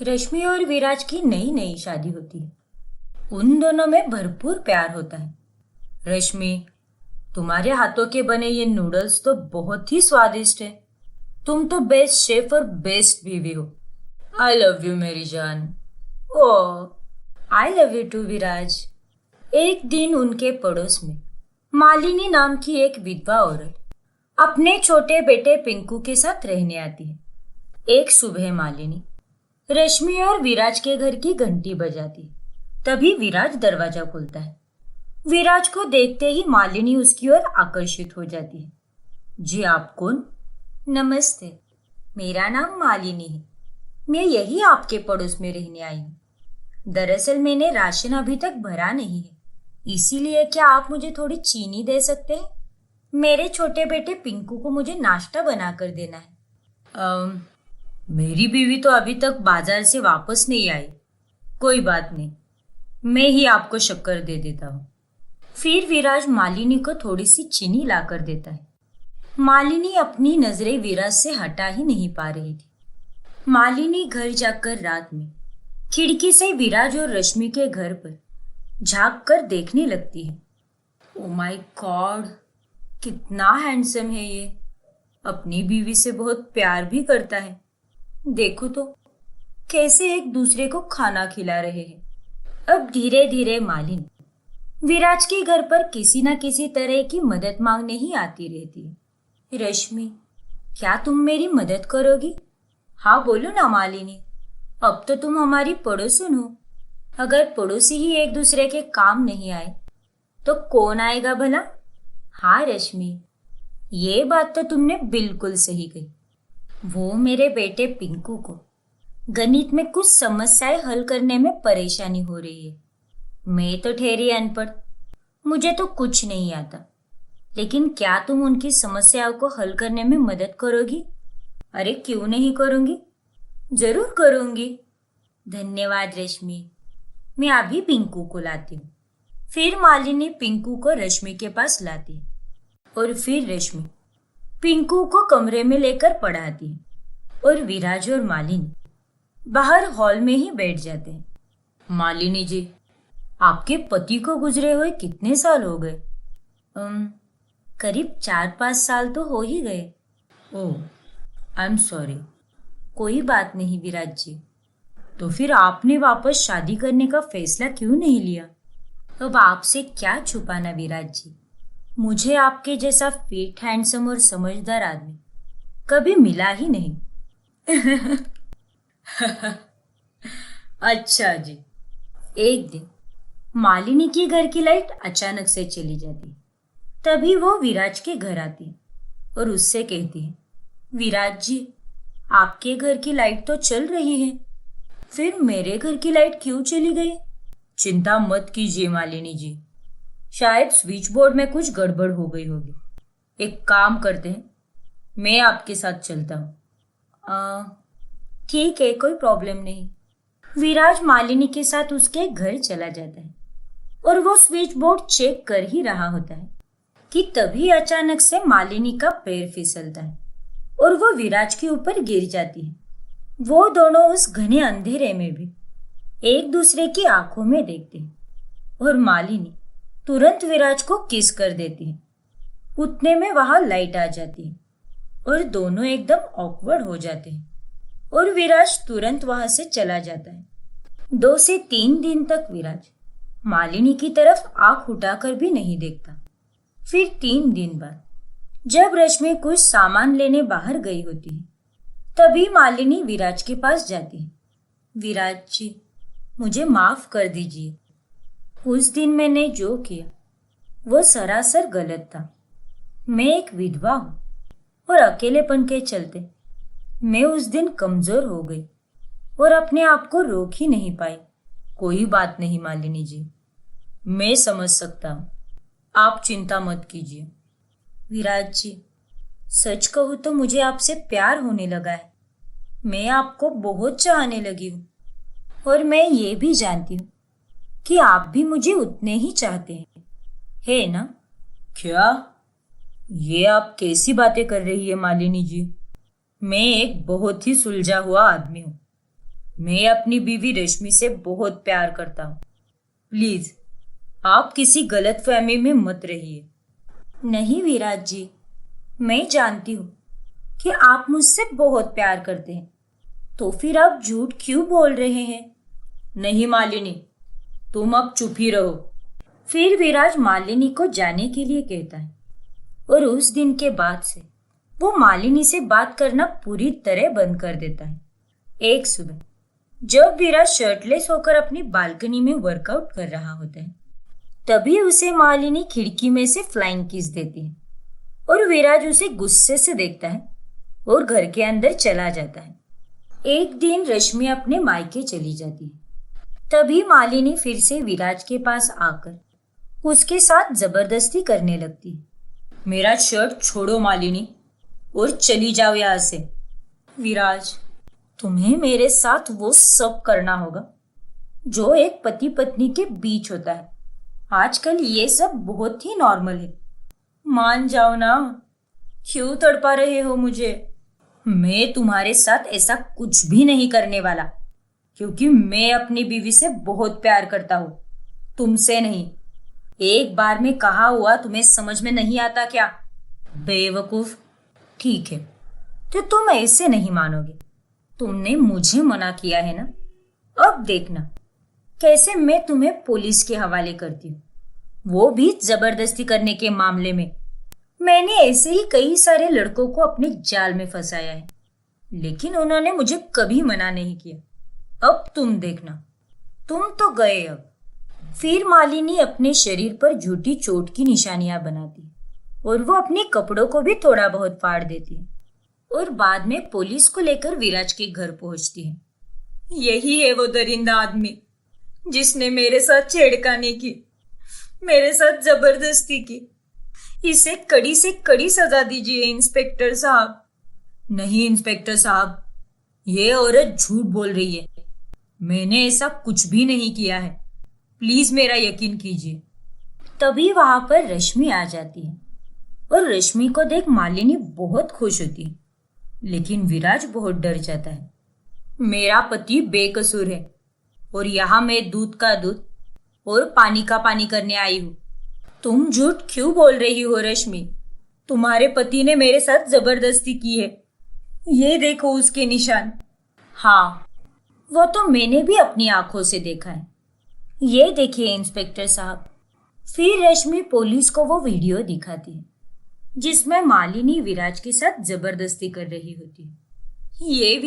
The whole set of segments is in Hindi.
रश्मि और विराज की नई नई शादी होती है। उन दोनों में भरपूर प्यार होता है। रश्मि, तुम्हारे हाथों के बने ये नूडल्स तो बहुत ही स्वादिष्ट है। तुम तो बेस्ट शेफ और बेस्ट बीवी हो। आई लव यू मेरी जान। ओह, आई लव यू टू विराज। एक दिन उनके पड़ोस में मालिनी नाम की एक विधवा औरत अपने छोटे बेटे पिंकू के साथ रहने आती है। एक सुबह मालिनी रश्मि और विराज के घर की घंटी बजाती है। तभी विराज दरवाजा खोलता है। विराज को देखते ही मालिनी उसकी ओर आकर्षित हो जाती है। जी आप कौन? नमस्ते, मेरा नाम मालिनी है। मैं यही आपके पड़ोस में रहने आई हूँ। दरअसल मैंने राशन अभी तक भरा नहीं है, इसीलिए क्या आप मुझे थोड़ी चीनी दे सकते हैं? मेरे छोटे बेटे पिंकू को मुझे नाश्ता बना कर देना है। मेरी बीवी तो अभी तक बाजार से वापस नहीं आई। कोई बात नहीं, मैं ही आपको शक्कर दे देता हूँ। फिर विराज मालिनी को थोड़ी सी चीनी ला कर देता है। मालिनी अपनी नजरें विराज से हटा ही नहीं पा रही थी। मालिनी घर जाकर रात में खिड़की से विराज और रश्मि के घर पर झांक कर देखने लगती है। ओ माय गॉड, कितना हैंडसम है ये। अपनी बीवी से बहुत प्यार भी करता है। देखो तो कैसे एक दूसरे को खाना खिला रहे हैं। अब धीरे धीरे मालिनी विराज के घर पर किसी न किसी तरह की मदद मांगने ही आती रहती है। रश्मि, क्या तुम मेरी मदद करोगी? हाँ बोलो ना मालिनी, अब तो तुम हमारी पड़ोसन हो। अगर पड़ोसी ही एक दूसरे के काम नहीं आए तो कौन आएगा भला? हाँ रश्मि, ये बात तो तुमने बिल्कुल सही कही। वो मेरे बेटे पिंकू को गणित में कुछ समस्याएं हल करने में परेशानी हो रही है। मैं तो ठहरी अनपढ़, मुझे तो कुछ नहीं आता। लेकिन क्या तुम उनकी समस्याओं को हल करने में मदद करोगी? अरे क्यों नहीं करूंगी, जरूर करूंगी। धन्यवाद रश्मि, मैं अभी पिंकू को लाती हूँ। फिर मालिनी पिंकू को रश्मि के पास लाती है और फिर रश्मि पिंकू को कमरे में लेकर पढ़ाती है और विराज और मालिनी बाहर हॉल में ही बैठ जाते हैं। मालिनी जी, आपके पति को गुजरे हुए कितने साल हो गए? करीब 4-5 साल तो हो ही गए। ओह, आई एम सॉरी। कोई बात नहीं विराज जी। तो फिर आपने वापस शादी करने का फैसला क्यों नहीं लिया? अब आपसे क्या छुपाना विराज जी, मुझे आपके जैसा फिट, हैंडसम और समझदार आदमी कभी मिला ही नहीं। अच्छा जी। एक दिन मालिनी के घर की लाइट अचानक से चली जाती है। तभी वो विराज के घर आती है और उससे कहती है, विराज जी, आपके घर की लाइट तो चल रही है, फिर मेरे घर की लाइट क्यों चली गई? चिंता मत कीजिए मालिनी जी, शायद स्विच बोर्ड में कुछ गड़बड़ हो गई होगी। एक काम करते हैं, मैं आपके साथ चलता हूँ। ठीक है, कोई प्रॉब्लम नहीं। विराज मालिनी के साथ उसके घर चला जाता है और वो स्विच बोर्ड चेक कर ही रहा होता है कि तभी अचानक से मालिनी का पैर फिसलता है और वो विराज के ऊपर गिर जाती है। वो दोनों उस घने अंधेरे में भी एक दूसरे की आंखों में देखते हैं और मालिनी तुरंत विराज को किस कर देती है। उतने में वहां लाइट आ जाती है और दोनों एकदम ऑकवर्ड हो जाते हैं और विराज तुरंत वहां से चला जाता है। 2 से 3 दिन तक विराज मालिनी की तरफ आंख उठाकर भी नहीं देखता। फिर 3 दिन बाद जब रश्मि कुछ सामान लेने बाहर गई होती है, तभी मालिनी विराज के पास जाती है। विराज जी, मुझे माफ कर दीजिए। उस दिन मैंने जो किया वो सरासर गलत था। मैं एक विधवा हूँ और अकेलेपन के चलते मैं उस दिन कमजोर हो गई और अपने आप को रोक ही नहीं पाई। कोई बात नहीं मालिनी जी, मैं समझ सकता हूँ, आप चिंता मत कीजिए। विराज जी, सच कहूँ तो मुझे आपसे प्यार होने लगा है। मैं आपको बहुत चाहने लगी हूँ और मैं ये भी जानती हूँ कि आप भी मुझे उतने ही चाहते हैं, है ना? क्या? ये आप कैसी बातें कर रही है मालिनी जी? मैं एक बहुत ही सुलझा हुआ आदमी हूँ। मैं अपनी बीवी रश्मि से बहुत प्यार करता हूँ। प्लीज आप किसी गलत फहमी में मत रहिए। नहीं विराज जी, मैं जानती हूँ कि आप मुझसे बहुत प्यार करते हैं, तो फिर आप झूठ क्यों बोल रहे हैं? नहीं मालिनी, तुम अब चुप ही रहो। फिर विराज मालिनी को जाने के लिए कहता है और उस दिन के बाद से वो मालिनी से बात करना पूरी तरह बंद कर देता है। एक सुबह जब विराज शर्टलेस होकर अपनी बालकनी में वर्कआउट कर रहा होता है, तभी उसे मालिनी खिड़की में से फ्लाइंग किस देती है और विराज उसे गुस्से से देखता है और घर के अंदर चला जाता है। एक दिन रश्मि अपने मायके चली जाती है। तभी मालिनी फिर से विराज के पास आकर उसके साथ जबरदस्ती करने लगती है। मेरा शर्ट छोड़ो मालिनी और चली जाओ यहाँ से। विराज, तुम्हें मेरे साथ वो सब करना होगा जो एक पति पत्नी के बीच होता है। आजकल ये सब बहुत ही नॉर्मल है। मान जाओ ना, क्यों तड़पा रहे हो मुझे? मैं तुम्हारे साथ ऐसा कुछ भी नहीं करने वाला, क्योंकि मैं अपनी बीवी से बहुत प्यार करता हूँ, तुमसे नहीं। एक बार में कहा हुआ तुम्हें समझ में नहीं आता क्या? बेवकूफ। ठीक है, तो तुम ऐसे नहीं मानोगे। तुमने मुझे मना किया है ना, अब देखना कैसे मैं तुम्हें पुलिस के हवाले करती हूँ, वो भी जबरदस्ती करने के मामले में। मैंने ऐसे ही कई सारे लड़कों को अपने जाल में फंसाया है, लेकिन उन्होंने मुझे कभी मना नहीं किया। अब तुम देखना, तुम तो गए अब। फिर मालिनी अपने शरीर पर झूठी चोट की निशानियां बनाती और वो अपने कपड़ों को भी थोड़ा बहुत फाड़ देती है और बाद में पुलिस को लेकर विराज के घर पहुंचती है। यही है वो दरिंदा आदमी जिसने मेरे साथ छेड़खानी की, मेरे साथ जबरदस्ती की। इसे कड़ी से कड़ी सजा दीजिए इंस्पेक्टर साहब। नहीं इंस्पेक्टर साहब, ये औरत झूठ बोल रही है। मैंने ऐसा कुछ भी नहीं किया है, प्लीज मेरा यकीन कीजिए। तभी वहां पर रश्मि आ जाती है और रश्मि को देख मालिनी बहुत खुश होती है, लेकिन विराज बहुत डर जाता है। मेरा पति बेकसूर है और यहाँ मैं दूध का दूध और पानी का पानी करने आई हूँ। तुम झूठ क्यों बोल रही हो रश्मि? तुम्हारे पति ने मेरे साथ जबरदस्ती की है, ये देखो उसके निशान। हाँ, वो तो मैंने भी अपनी आंखों से देखा है। ये देखिए इंस्पेक्टर साहब। फिर रश्मि पुलिस को वो वीडियो दिखाती है जिसमें मालिनी विराज के साथ जबरदस्ती कर रही होती है। ये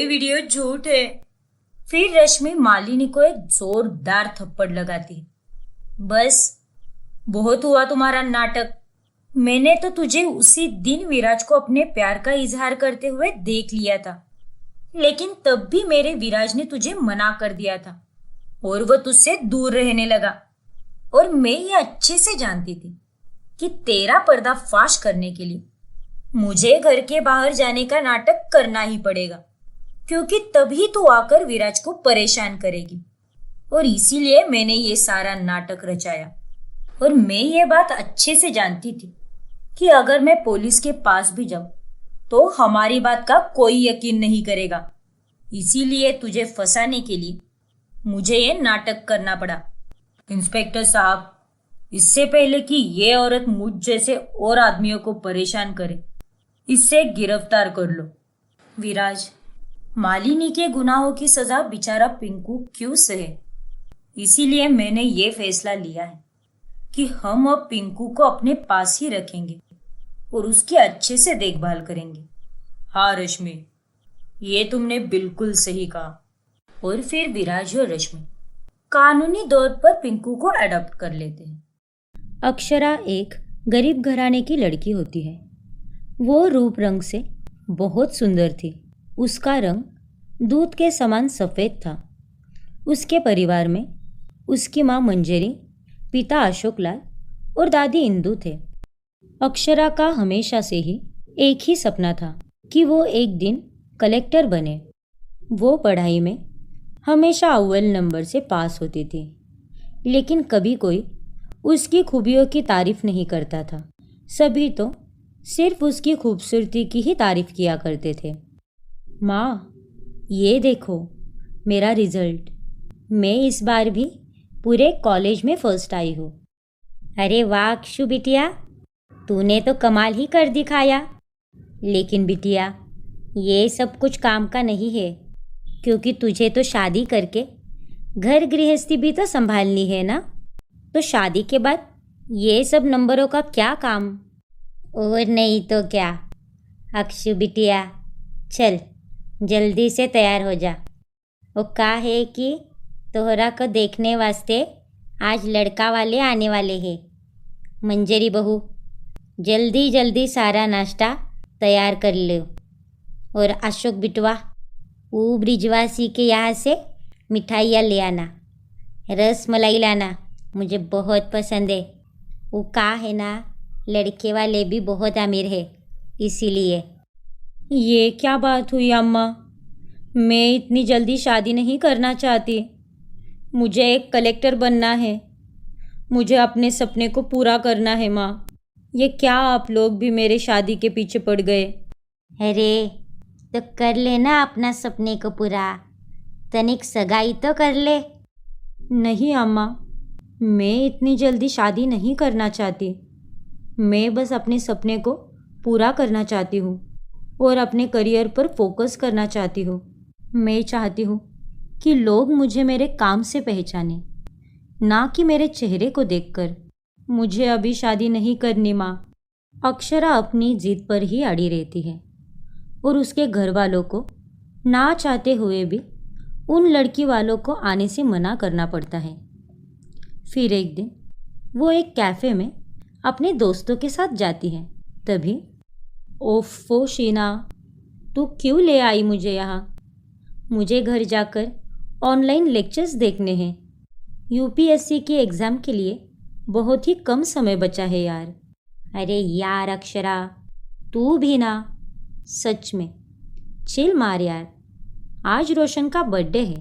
वीडियो झूठ है। फिर रश्मि मालिनी को एक जोरदार थप्पड़ लगाती है। बस, बहुत हुआ तुम्हारा नाटक। मैंने तो तुझे उसी दिन विराज को अपने प्यार का इजहार करते हुए देख लिया था, लेकिन तब भी मेरे विराज ने तुझे मना कर दिया था और वो तुझसे दूर रहने लगा। और मैं ये अच्छे से जानती थी कि तेरा पर्दाफाश करने के लिए मुझे घर के बाहर जाने का नाटक करना ही पड़ेगा, क्योंकि तभी तू आकर विराज को परेशान करेगी। और इसीलिए मैंने ये सारा नाटक रचाया। और मैं ये बात अच्छे से जानती थी कि अगर मैं पुलिस के पास भी जाऊं तो हमारी बात का कोई यकीन नहीं करेगा। इसीलिए तुझे फंसाने के लिए मुझे ये नाटक करना पड़ा। इंस्पेक्टर साहब, इससे पहले कि ये औरत मुझ जैसे और आदमियों को परेशान करे, इससे गिरफ्तार कर लो। विराज, मालिनी के गुनाहों की सजा बेचारा पिंकू क्यों सहे? इसीलिए मैंने ये फैसला लिया है कि हम अब पिंकू को अपने पास ही रखेंगे और उसकी अच्छे से देखभाल करेंगे। हाँ रश्मि, ये तुमने बिल्कुल सही कहा। और फिर विराज और रश्मि कानूनी तौर पर पिंकू को अडॉप्ट कर लेते हैं। अक्षरा एक गरीब घराने की लड़की होती है। वो रूप रंग से बहुत सुंदर थी। उसका रंग दूध के समान सफ़ेद था। उसके परिवार में उसकी माँ मंजरी, पिता अशोक लाल और दादी इंदु थे। अक्षरा का हमेशा से ही एक ही सपना था कि वो एक दिन कलेक्टर बने। वो पढ़ाई में हमेशा अव्वल नंबर से पास होती थी, लेकिन कभी कोई उसकी खूबियों की तारीफ नहीं करता था। सभी तो सिर्फ उसकी खूबसूरती की ही तारीफ किया करते थे। माँ, ये देखो मेरा रिजल्ट। मैं इस बार भी पूरे कॉलेज में फर्स्ट आई हूँ। अरे वाह अक्षु बिटिया, तूने तो कमाल ही कर दिखाया। लेकिन बिटिया, ये सब कुछ काम का नहीं है, क्योंकि तुझे तो शादी करके घर गृहस्थी भी तो संभालनी है ना। तो शादी के बाद ये सब नंबरों का क्या काम। और नहीं तो क्या। अक्षु बिटिया, चल जल्दी से तैयार हो जा। वो का है कि तोहरा को देखने वास्ते आज लड़का वाले आने वाले हैं। मंजरी बहू, जल्दी जल्दी सारा नाश्ता तैयार कर लो। और अशोक बिटवा, वो ब्रिजवासी के यहाँ से मिठाइयाँ ले आना, रस मलाई लाना, मुझे बहुत पसंद है। वो का है ना, लड़के वाले भी बहुत अमीर है, इसीलिए। ये क्या बात हुई अम्मा? मैं इतनी जल्दी शादी नहीं करना चाहती। मुझे एक कलेक्टर बनना है। मुझे अपने सपने को पूरा करना है माँ। ये क्या आप लोग भी मेरे शादी के पीछे पड़ गए? अरे तो कर लेना अपना सपने को पूरा, तनिक सगाई तो कर ले। नहीं अम्मा, मैं इतनी जल्दी शादी नहीं करना चाहती। मैं बस अपने सपने को पूरा करना चाहती हूँ और अपने करियर पर फोकस करना चाहती हूँ। मैं चाहती हूँ कि लोग मुझे मेरे काम से पहचानें, ना कि मेरे चेहरे को देखकर। मुझे अभी शादी नहीं करनी माँ। अक्षरा अपनी जिद पर ही अड़ी रहती है और उसके घर वालों को ना चाहते हुए भी उन लड़की वालों को आने से मना करना पड़ता है। फिर एक दिन वो एक कैफ़े में अपने दोस्तों के साथ जाती है। तभी, ओफो शीना, तू क्यों ले आई मुझे यहाँ? मुझे घर जाकर ऑनलाइन लेक्चर्स देखने हैं। यूपीएससी के एग्ज़ाम के लिए बहुत ही कम समय बचा है यार। अरे यार अक्षरा, तू भी ना, सच में चिल मार यार। आज रोशन का बर्थडे है,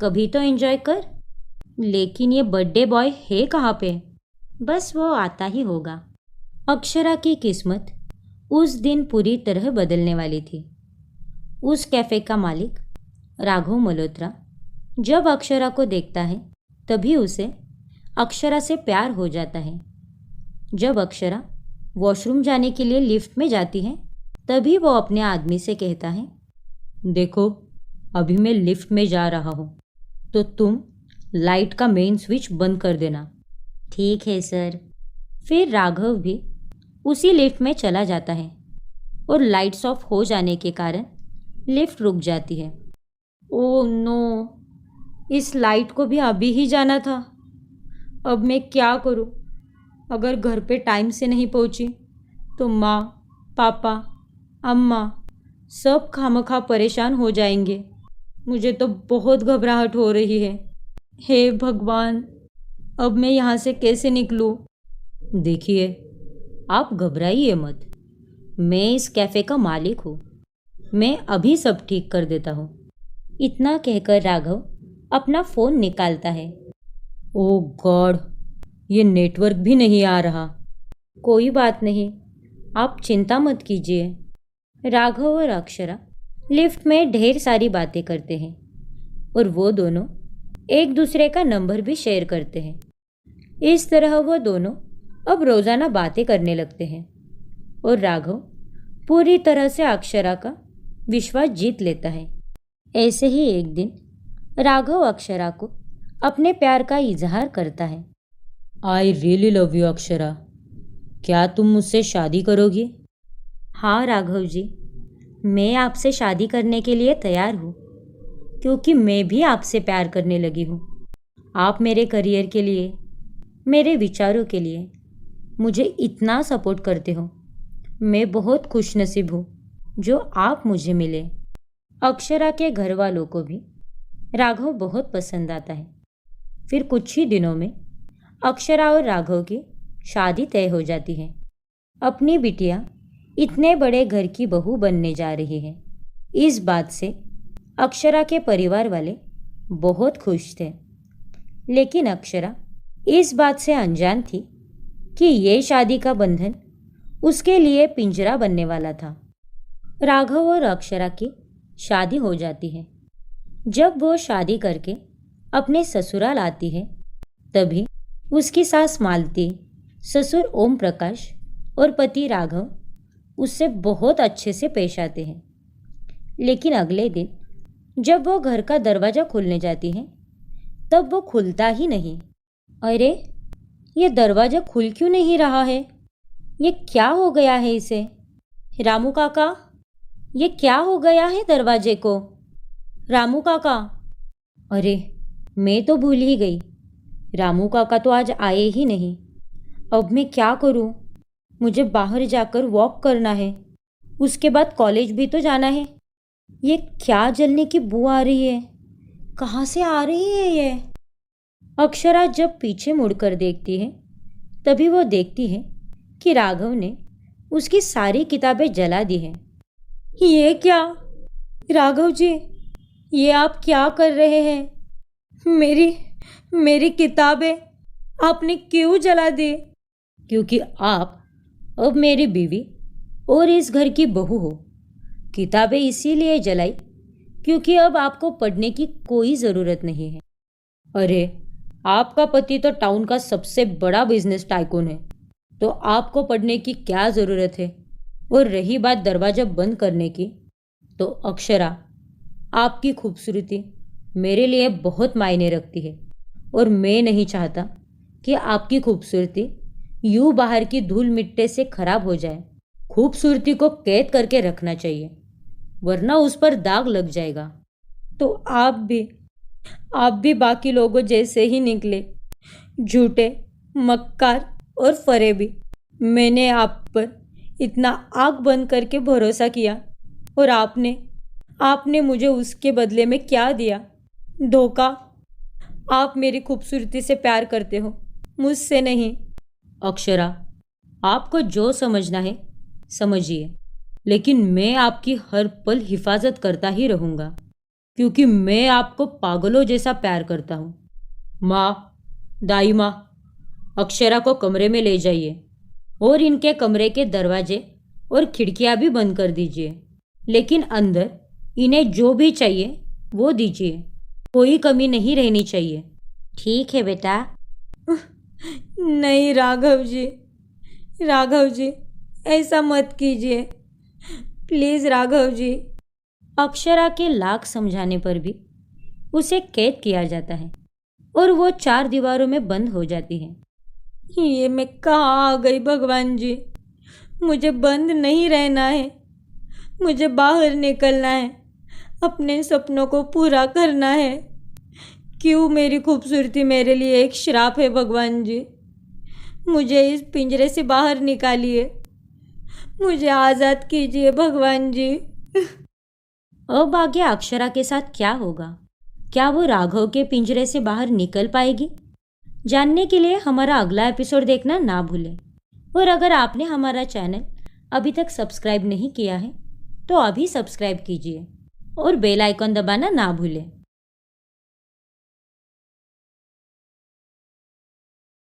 कभी तो एंजॉय कर। लेकिन ये बर्थडे बॉय है कहाँ पे? बस वो आता ही होगा। अक्षरा की किस्मत उस दिन पूरी तरह बदलने वाली थी। उस कैफ़े का मालिक राघव मल्होत्रा जब अक्षरा को देखता है तभी उसे अक्षरा से प्यार हो जाता है। जब अक्षरा वॉशरूम जाने के लिए लिफ्ट में जाती है तभी वो अपने आदमी से कहता है, देखो अभी मैं लिफ्ट में जा रहा हूँ, तो तुम लाइट का मेन स्विच बंद कर देना। ठीक है सर। फिर राघव भी उसी लिफ्ट में चला जाता है और लाइट्स ऑफ हो जाने के कारण लिफ्ट रुक जाती है। ओह नो, इस लाइट को भी अभी ही जाना था। अब मैं क्या करूं? अगर घर पे टाइम से नहीं पहुंची तो माँ, पापा, अम्मा सब खामखा परेशान हो जाएंगे। मुझे तो बहुत घबराहट हो रही है। हे भगवान, अब मैं यहाँ से कैसे निकलूं? देखिए, आप घबराइए मत। मैं इस कैफ़े का मालिक हूँ। मैं अभी सब ठीक कर देता हूँ। इतना कहकर राघव अपना फ़ोन निकालता है। ओह गॉड, ये नेटवर्क भी नहीं आ रहा। कोई बात नहीं, आप चिंता मत कीजिए। राघव और अक्षरा लिफ्ट में ढेर सारी बातें करते हैं और वो दोनों एक दूसरे का नंबर भी शेयर करते हैं। इस तरह वो दोनों अब रोज़ाना बातें करने लगते हैं और राघव पूरी तरह से अक्षरा का विश्वास जीत लेता है। ऐसे ही एक दिन राघव अक्षरा को अपने प्यार का इजहार करता है। I really love you Akshara, क्या तुम मुझसे शादी करोगी? हाँ राघव जी, मैं आपसे शादी करने के लिए तैयार हूँ, क्योंकि मैं भी आपसे प्यार करने लगी हूँ। आप मेरे करियर के लिए, मेरे विचारों के लिए मुझे इतना सपोर्ट करते हो। मैं बहुत खुशनसीब हूँ जो आप मुझे मिले। अक्षरा के घर वालों को भी राघव बहुत पसंद आता है। फिर कुछ ही दिनों में अक्षरा और राघव की शादी तय हो जाती है। अपनी बिटिया इतने बड़े घर की बहू बनने जा रही है, इस बात से अक्षरा के परिवार वाले बहुत खुश थे। लेकिन अक्षरा इस बात से अनजान थी कि ये शादी का बंधन उसके लिए पिंजरा बनने वाला था। राघव और अक्षरा की शादी हो जाती है जब वो शादी करके अपने ससुराल आती है, तभी उसकी सास मालती, ससुर ओम प्रकाश और पति राघव उससे बहुत अच्छे से पेश आते हैं। लेकिन अगले दिन जब वो घर का दरवाज़ा खोलने जाती है, तब वो खुलता ही नहीं। अरे, ये दरवाज़ा खुल क्यों नहीं रहा है? ये क्या हो गया है इसे? रामू काका, ये क्या हो गया है दरवाजे को? रामू काका। अरे, मैं तो भूल ही गई, रामू काका तो आज आए ही नहीं। अब मैं क्या करूं? मुझे बाहर जाकर वॉक करना है, उसके बाद कॉलेज भी तो जाना है। ये क्या जलने की बू आ रही है? कहाँ से आ रही है ये? अक्षरा जब पीछे मुड़कर देखती है, तभी वो देखती है कि राघव ने उसकी सारी किताबें जला दी हैं। ये क्या? राघव जी, ये आप क्या कर रहे हैं? मेरी किताबें आपने क्यों जला दी? क्योंकि आप अब मेरी बीवी और इस घर की बहू हो। किताबें इसीलिए जलाई क्योंकि अब आपको पढ़ने की कोई ज़रूरत नहीं है। अरे, आपका पति तो टाउन का सबसे बड़ा बिजनेस टाइकून है, तो आपको पढ़ने की क्या ज़रूरत है? और रही बात दरवाज़ा बंद करने की, तो अक्षरा, आपकी खूबसूरती मेरे लिए बहुत मायने रखती है और मैं नहीं चाहता कि आपकी खूबसूरती यूँ बाहर की धूल मिट्टी से खराब हो जाए। खूबसूरती को कैद करके रखना चाहिए, वरना उस पर दाग लग जाएगा। तो आप भी बाकी लोगों जैसे ही निकले, झूठे, मक्कार और फरेबी। मैंने आप पर इतना आँख बंद करके भरोसा किया और आपने मुझे उसके बदले में क्या दिया? धोखा। आप मेरी खूबसूरती से प्यार करते हो, मुझसे नहीं। अक्षरा, आपको जो समझना है समझिए, लेकिन मैं आपकी हर पल हिफाजत करता ही रहूँगा, क्योंकि मैं आपको पागलों जैसा प्यार करता हूँ। माँ, दाई माँ, अक्षरा को कमरे में ले जाइए और इनके कमरे के दरवाजे और खिड़कियाँ भी बंद कर दीजिए, लेकिन अंदर इन्हें जो भी चाहिए वो दीजिए, कोई कमी नहीं रहनी चाहिए। ठीक है बेटा। नहीं राघव जी, ऐसा मत कीजिए, प्लीज़ राघव जी। अक्षरा के लाख समझाने पर भी उसे कैद किया जाता है और वो 4 दीवारों में बंद हो जाती है। ये मैं कहाँ आ गई भगवान जी? मुझे बंद नहीं रहना है, मुझे बाहर निकलना है, अपने सपनों को पूरा करना है। क्यों मेरी खूबसूरती मेरे लिए एक श्राप है भगवान जी? मुझे इस पिंजरे से बाहर निकालिए, मुझे आज़ाद कीजिए भगवान जी। अब आगे अक्षरा के साथ क्या होगा? क्या वो राघव के पिंजरे से बाहर निकल पाएगी? जानने के लिए हमारा अगला एपिसोड देखना ना भूलें। और अगर आपने हमारा चैनल अभी तक सब्सक्राइब नहीं किया है, तो अभी सब्सक्राइब कीजिए और बेल आइकन दबाना ना भूलें।